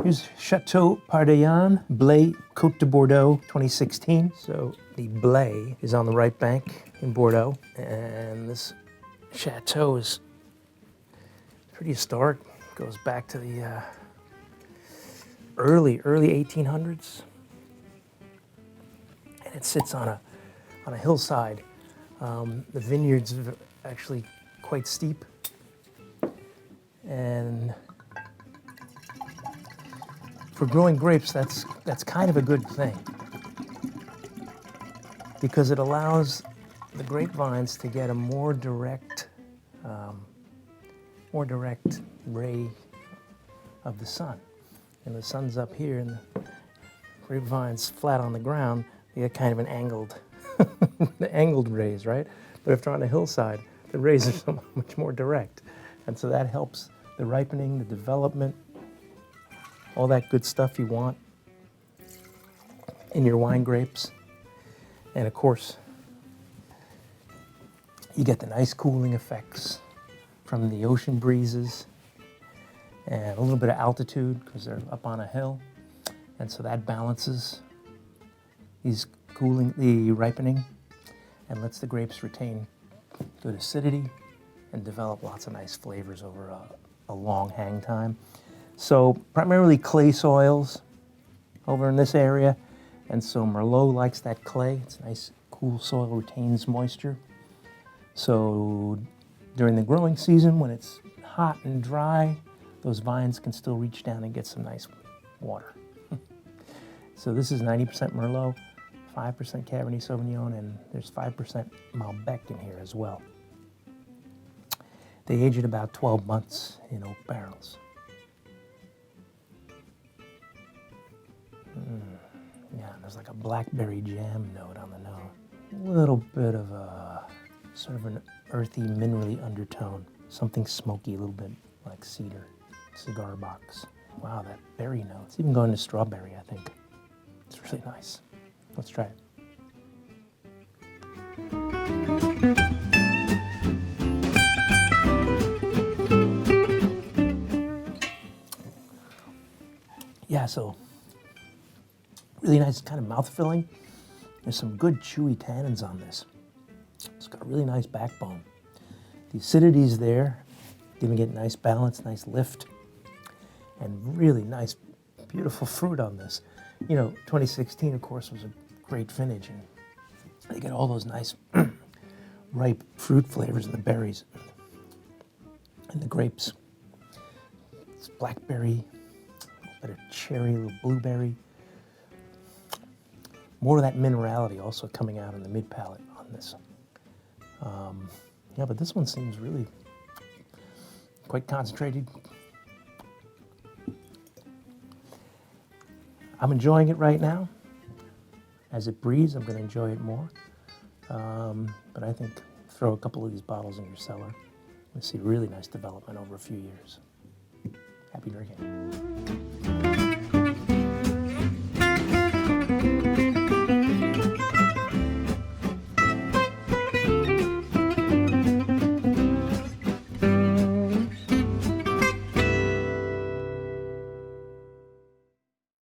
Here's Chateau Pardaillan, Blaye, Côte de Bordeaux, 2016. So the Blaye is on the right bank in Bordeaux, and this chateau is pretty historic. Goes back to the early 1800s, and it sits on a hillside. The vineyard's actually quite steep, and for growing grapes, that's kind of a good thing, because it allows the grapevines to get a more direct ray of the sun. And the sun's up here, and the grapevine's flat on the ground. They get kind of an angled, the angled rays, right? But if they're on a hillside, the rays are so much more direct, and so that helps the ripening, the development, all that good stuff you want in your wine grapes. And of course, you get the nice cooling effects from the ocean breezes and a little bit of altitude because they're up on a hill. And so that balances the ripening and lets the grapes retain good acidity and develop lots of nice flavors over a long hang time. So primarily clay soils over in this area, and so Merlot likes that clay. It's nice, cool soil, retains moisture. So during the growing season, when it's hot and dry, those vines can still reach down and get some nice water. So this is 90% Merlot, 5% Cabernet Sauvignon, and there's 5% Malbec in here as well. They age at about 12 months in oak barrels. Yeah, there's like a blackberry jam note on the nose. A little bit of a sort of an earthy, minerally undertone. Something smoky, a little bit like cedar, cigar box. Wow, that berry note. It's even going to strawberry, I think. It's really nice. Let's try it. Yeah, so really nice, kind of mouth-filling. There's some good chewy tannins on this. It's got a really nice backbone. The acidity's there, giving it nice balance, nice lift, and really nice, beautiful fruit on this. You know, 2016, of course, was a great vintage, and they get all those nice ripe fruit flavors in the berries and the grapes. It's blackberry, a little bit of cherry, a little blueberry. More of that minerality also coming out in the mid-palate on this. Yeah, but this one seems really quite concentrated. I'm enjoying it right now. As it breathes, I'm going to enjoy it more. But I think throw a couple of these bottles in your cellar. You'll see really nice development over a few years. Happy drinking.